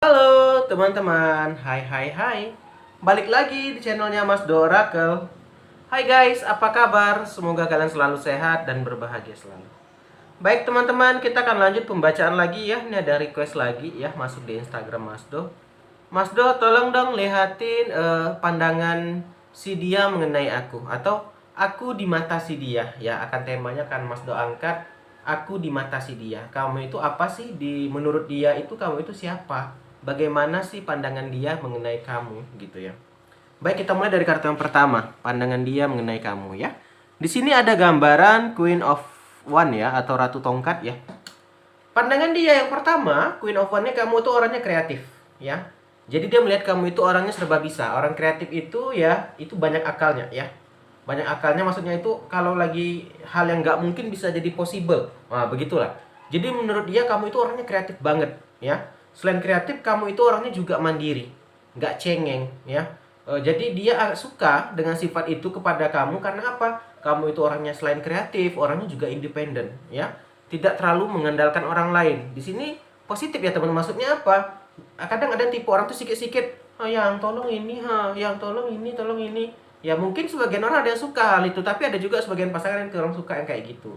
Halo teman-teman, hai. Balik lagi di channelnya Mas Do Oracle. Hai guys, apa kabar? Semoga kalian selalu sehat dan berbahagia selalu. Baik teman-teman, kita akan lanjut pembacaan lagi ya. Ini ada request lagi ya, masuk di Instagram Mas Do. Mas Do, tolong dong lihatin pandangan si dia mengenai aku, atau aku di mata si dia. Ya, akan temanya kan Mas Do angkat aku di mata si dia. Kamu itu apa sih menurut dia itu, kamu itu siapa? Bagaimana sih pandangan dia mengenai kamu gitu ya. Baik, kita mulai dari kartu yang pertama, pandangan dia mengenai kamu ya. Di sini ada gambaran Queen of One ya, atau Ratu Tongkat ya. Pandangan dia yang pertama, Queen of One-nya, kamu tuh orangnya kreatif ya. Jadi dia melihat kamu itu orangnya serba bisa. Orang kreatif itu ya, itu banyak akalnya ya. Banyak akalnya maksudnya itu kalau lagi hal yang nggak mungkin bisa jadi possible. Nah, begitulah. Jadi menurut dia kamu itu orangnya kreatif banget ya. Selain kreatif, kamu itu orangnya juga mandiri, nggak cengeng ya. Jadi dia suka dengan sifat itu kepada kamu karena apa? Kamu itu orangnya selain kreatif, orangnya juga independen ya, tidak terlalu mengandalkan orang lain. Di sini positif ya teman. Maksudnya apa? Kadang ada tipe orang tuh sikit-sikit, yang tolong ini, yang tolong ini, tolong ini. Ya mungkin sebagian orang ada yang suka hal itu, tapi ada juga sebagian pasangan yang kurang suka yang kayak gitu.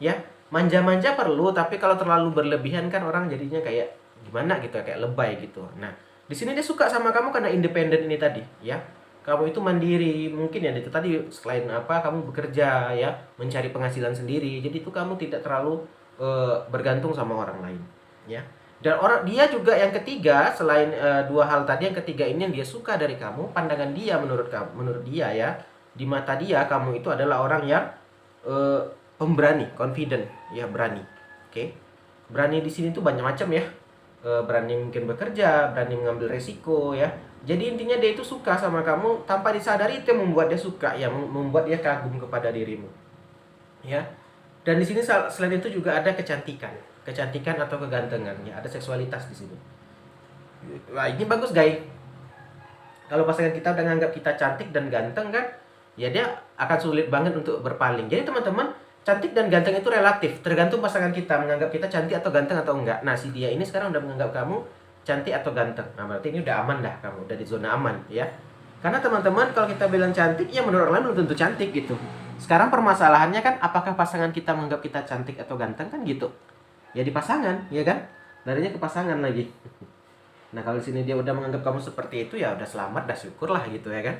Ya, manja-manja perlu, tapi kalau terlalu berlebihan kan orang jadinya kayak gimana gitu, kayak lebay gitu. Nah, di sini dia suka sama kamu karena independen ini tadi, ya. Kamu itu mandiri, mungkin ya itu tadi, selain apa kamu bekerja ya, mencari penghasilan sendiri. Jadi itu kamu tidak terlalu bergantung sama orang lain, ya. Dan dia juga yang ketiga, selain dua hal tadi, yang ketiga ini yang dia suka dari kamu, pandangan dia menurut kamu, menurut dia ya, di mata dia kamu itu adalah orang yang eh, pemberani, confident, ya, berani. Oke. Berani di sini tuh banyak macam ya. Berani mungkin bekerja, berani mengambil resiko ya. Jadi intinya dia itu suka sama kamu tanpa disadari, itu yang membuat dia suka ya, membuat dia kagum kepada dirimu. Ya. Dan di sini selain itu juga ada kecantikan. Kecantikan atau kegantengan ya, ada seksualitas di sini. Wah, ini bagus, guys. Kalau pasangan kita udah nganggap kita cantik dan ganteng kan, ya dia akan sulit banget untuk berpaling. Jadi teman-teman, cantik dan ganteng itu relatif, tergantung pasangan kita menganggap kita cantik atau ganteng atau enggak. Nah, si dia ini sekarang udah menganggap kamu cantik atau ganteng. Nah, berarti ini udah aman dah, kamu udah di zona aman ya. Karena teman-teman, kalau kita bilang cantik, ya menurut orang lain belum tentu cantik gitu. Sekarang permasalahannya kan, apakah pasangan kita menganggap kita cantik atau ganteng kan gitu. Ya di pasangan, ya kan? Larinya ke pasangan lagi. Nah, kalau di sini dia udah menganggap kamu seperti itu, ya udah selamat, dah syukurlah gitu ya kan.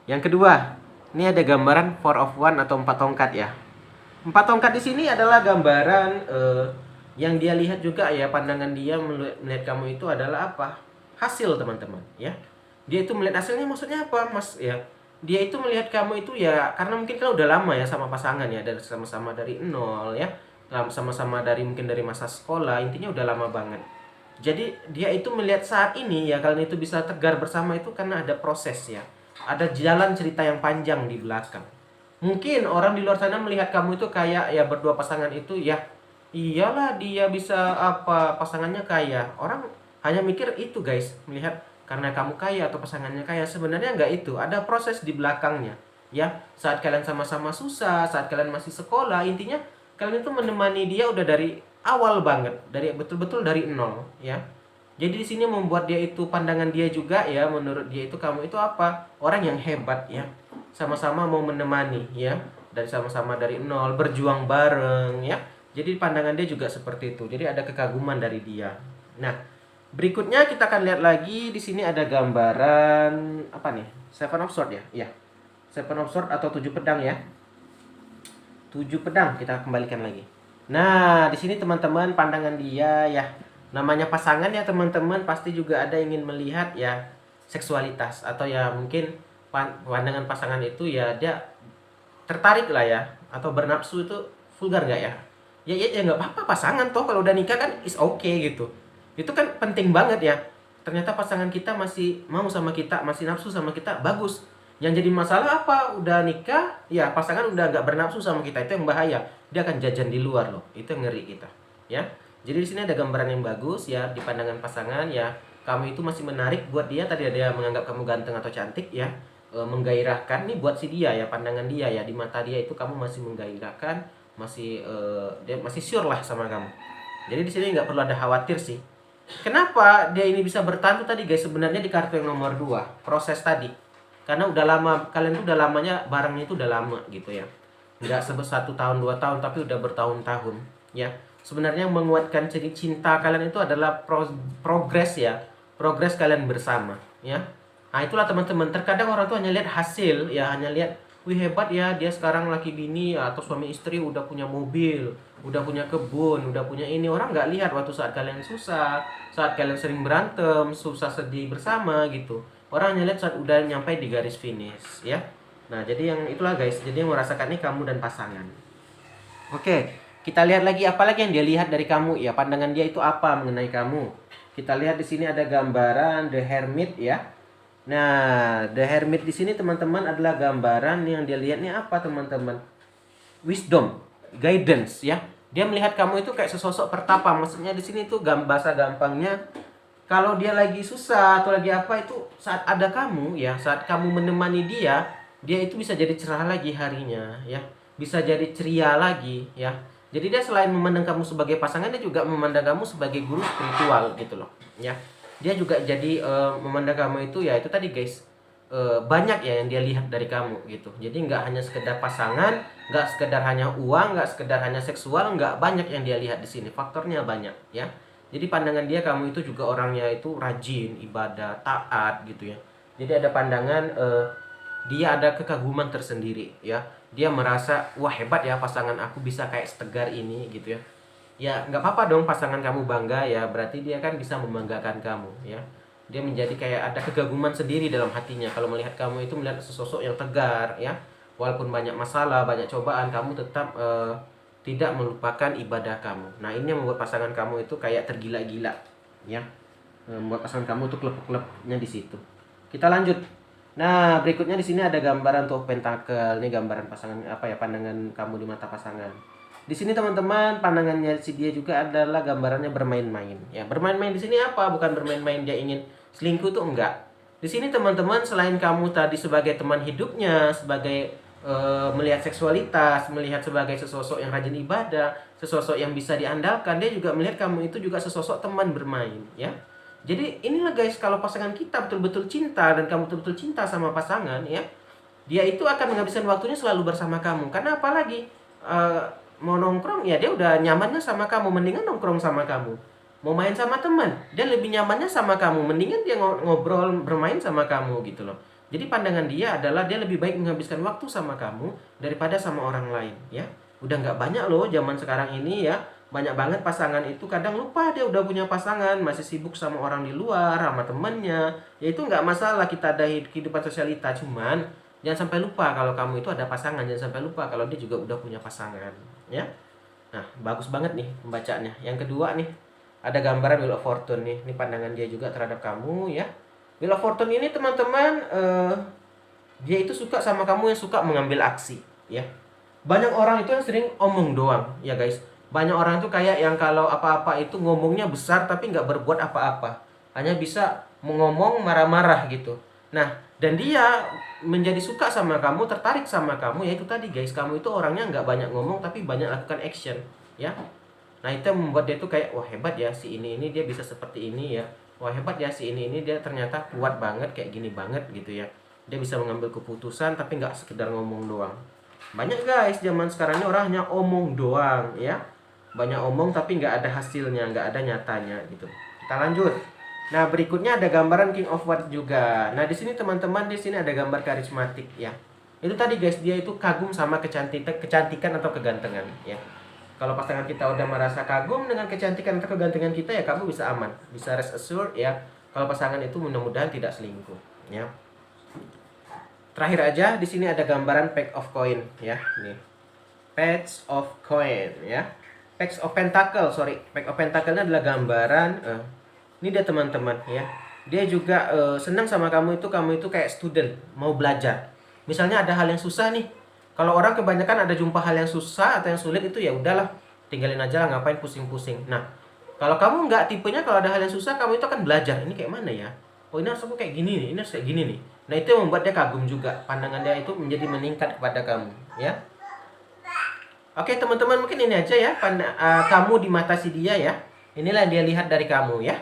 Yang kedua, ini ada gambaran Four of One atau empat tongkat ya. Empat tongkat di sini adalah gambaran yang dia lihat juga ya, pandangan dia melihat kamu itu adalah apa? Hasil, teman-teman ya. Dia itu melihat hasilnya, maksudnya apa, Mas ya? Dia itu melihat kamu itu ya karena mungkin kan udah lama ya sama pasangan ya, dari sama-sama dari nol ya. Sama-sama dari mungkin dari masa sekolah, intinya udah lama banget. Jadi dia itu melihat saat ini ya, kalian itu bisa tegar bersama itu karena ada proses ya. Ada jalan cerita yang panjang di belakang. Mungkin orang di luar sana melihat kamu itu kayak ya, berdua pasangan itu ya, iyalah dia bisa apa, pasangannya kaya. Orang hanya mikir itu, guys, melihat karena kamu kaya atau pasangannya kaya. Sebenarnya nggak itu, ada proses di belakangnya. Ya, saat kalian sama-sama susah, saat kalian masih sekolah, intinya kalian itu menemani dia udah dari awal banget, dari betul-betul dari nol ya. Jadi di sini membuat dia itu, pandangan dia juga ya, menurut dia itu kamu itu apa? Orang yang hebat ya. Sama-sama mau menemani ya. Dan sama-sama dari nol, berjuang bareng ya. Jadi pandangan dia juga seperti itu. Jadi ada kekaguman dari dia. Nah, berikutnya kita akan lihat lagi, di sini ada gambaran apa nih? Seven of Swords ya? Iya. Seven of Swords atau 7 pedang ya. 7 pedang kita kembalikan lagi. Nah, di sini teman-teman, pandangan dia ya, namanya pasangan ya teman-teman, pasti juga ada ingin melihat ya seksualitas, atau ya mungkin pandangan pasangan itu ya dia tertarik lah ya, atau bernafsu. Itu vulgar nggak ya? Ya nggak apa-apa, pasangan toh kalau udah nikah kan is okay gitu. Itu kan penting banget ya. Ternyata pasangan kita masih mau sama kita, masih nafsu sama kita, bagus. Yang jadi masalah apa? Udah nikah, ya pasangan udah nggak bernafsu sama kita, itu yang bahaya. Dia akan jajan di luar loh, itu yang ngeri kita. Ya, jadi di sini ada gambaran yang bagus ya di pandangan pasangan ya. Kamu itu masih menarik buat dia. Tadi ada yang menganggap kamu ganteng atau cantik ya, menggairahkan nih buat si dia ya, pandangan dia ya, di mata dia itu kamu masih menggairahkan, masih dia masih sure lah sama kamu. Jadi di sini nggak perlu ada khawatir sih. Kenapa dia ini bisa bertahan tuh tadi guys, sebenarnya di kartu yang nomor 2 proses tadi. Karena udah lama, kalian tuh udah lamanya barangnya itu udah lama gitu ya. Nggak sebut 1 tahun 2 tahun, tapi udah bertahun-tahun ya. Sebenarnya yang menguatkan cinta kalian itu adalah progres ya, progres kalian bersama ya. Nah itulah teman-teman, terkadang orang tuh hanya lihat hasil ya, hanya lihat wih hebat ya dia sekarang laki bini atau suami istri udah punya mobil, udah punya kebun, udah punya ini. Orang nggak lihat waktu saat kalian susah, saat kalian sering berantem, susah sedih bersama gitu. Orang hanya lihat saat udah nyampe di garis finish ya. Nah jadi yang itulah guys, jadi yang merasakan ini kamu dan pasangan. Oke, kita lihat lagi apa lagi yang dia lihat dari kamu ya, pandangan dia itu apa mengenai kamu. Kita lihat di sini ada gambaran The Hermit ya. Nah, The Hermit di sini teman-teman adalah gambaran yang dia lihatnya apa teman-teman? Wisdom, guidance ya. Dia melihat kamu itu kayak sesosok pertapa. Maksudnya di sini tuh bahasa gampangnya, kalau dia lagi susah atau lagi apa itu saat ada kamu ya, saat kamu menemani dia, dia itu bisa jadi cerah lagi harinya ya. Bisa jadi ceria lagi ya. Jadi dia selain memandang kamu sebagai pasangan, dia juga memandang kamu sebagai guru spiritual gitu loh ya. Dia juga jadi memandang kamu itu ya itu tadi guys, banyak ya yang dia lihat dari kamu gitu. Jadi nggak hanya sekedar pasangan, nggak sekedar hanya uang, nggak sekedar hanya seksual, nggak, banyak yang dia lihat di sini, faktornya banyak ya. Jadi pandangan dia kamu itu juga orangnya itu rajin ibadah, taat gitu ya. Jadi ada pandangan dia ada kekaguman tersendiri ya. Dia merasa wah hebat ya pasangan aku bisa kayak setegar ini gitu ya. Ya nggak apa-apa dong pasangan kamu bangga ya, berarti dia kan bisa membanggakan kamu ya. Dia menjadi kayak ada kegaguman sendiri dalam hatinya kalau melihat kamu itu, melihat sesosok yang tegar ya. Walaupun banyak masalah, banyak cobaan, kamu tetap tidak melupakan ibadah kamu. Nah ini yang membuat pasangan kamu itu kayak tergila-gila ya. Membuat pasangan kamu tuh klep-klepnya di situ. Kita lanjut. Nah, berikutnya di sini ada gambaran tuh pentakel. Ini gambaran pasangan apa ya, pandangan kamu di mata pasangan. Di sini teman-teman, pandangannya si dia juga adalah gambarannya bermain-main. Ya, bermain-main di sini apa? Bukan bermain-main dia ingin selingkuh tuh enggak. Di sini teman-teman, selain kamu tadi sebagai teman hidupnya, sebagai melihat seksualitas, melihat sebagai sesosok yang rajin ibadah, sesosok yang bisa diandalkan, dia juga melihat kamu itu juga sesosok teman bermain, ya. Jadi inilah guys, kalau pasangan kita betul-betul cinta dan kamu betul-betul cinta sama pasangan ya, dia itu akan menghabiskan waktunya selalu bersama kamu. Karena apalagi mau nongkrong ya dia udah nyamannya sama kamu, mendingan nongkrong sama kamu. Mau main sama teman, dia lebih nyamannya sama kamu, mendingan dia ngobrol bermain sama kamu gitu loh. Jadi pandangan dia adalah dia lebih baik menghabiskan waktu sama kamu daripada sama orang lain ya. Udah nggak banyak loh zaman sekarang ini ya, banyak banget pasangan itu kadang lupa dia udah punya pasangan, masih sibuk sama orang di luar, sama temennya. Ya itu nggak masalah, kita ada kehidupan sosialita, cuman jangan sampai lupa kalau kamu itu ada pasangan, jangan sampai lupa kalau dia juga udah punya pasangan ya. Nah bagus banget nih pembacanya. Yang kedua nih ada gambaran Wheel of Fortune nih, ini pandangan dia juga terhadap kamu ya. Wheel of Fortune ini teman-teman, dia itu suka sama kamu yang suka mengambil aksi ya. Banyak orang itu yang sering omong doang ya guys. Banyak orang tuh kayak yang kalau apa-apa itu ngomongnya besar tapi nggak berbuat apa-apa, hanya bisa mengomong marah-marah gitu. Nah dan dia menjadi suka sama kamu, tertarik sama kamu, yaitu tadi guys, kamu itu orangnya nggak banyak ngomong tapi banyak lakukan action ya. Nah itu yang membuat dia tuh kayak wah hebat ya si ini dia bisa seperti ini ya. Wah hebat ya si ini dia ternyata kuat banget kayak gini banget gitu ya. Dia bisa mengambil keputusan tapi nggak sekedar ngomong doang. Banyak guys zaman sekarang ini orang hanya omong doang ya. Banyak omong tapi nggak ada hasilnya, nggak ada nyatanya gitu. Kita lanjut. Nah berikutnya ada gambaran King of Wands juga. Nah di sini teman-teman, di sini ada gambar karismatik ya. Itu tadi guys, dia itu kagum sama kecantikan atau kegantengan ya. Kalau pasangan kita udah merasa kagum dengan kecantikan atau kegantengan kita ya kamu bisa aman, bisa rest assured ya. Kalau pasangan itu mudah-mudahan tidak selingkuh ya. Terakhir aja di sini ada gambaran Pack of Coin ya. Nih. Page of Coin ya. Pack of Pentacle, sorry. Pack of Pentacle-nya adalah gambaran ini dia teman-teman ya. Dia juga senang sama kamu itu kayak student, mau belajar. Misalnya ada hal yang susah nih. Kalau orang kebanyakan ada jumpa hal yang susah atau yang sulit itu ya udahlah, tinggalin aja lah, ngapain pusing-pusing. Nah, kalau kamu nggak tipenya kalau ada hal yang susah kamu itu akan belajar. Ini kayak mana ya? Oh, ini harus aku kayak gini nih, ini harus kayak gini nih. Nah, itu yang membuat dia kagum juga. Pandangan dia itu menjadi meningkat kepada kamu, ya. Oke teman-teman, mungkin ini aja ya kamu di mata si dia ya. Inilah yang dia lihat dari kamu ya.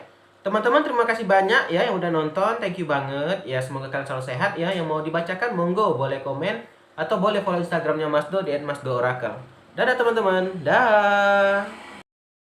Teman-teman terima kasih banyak ya yang udah nonton, thank you banget ya, semoga kalian selalu sehat ya. Yang mau dibacakan monggo boleh komen atau boleh follow Instagramnya Mas Do di @masdoorakel. Dadah teman-teman, dah.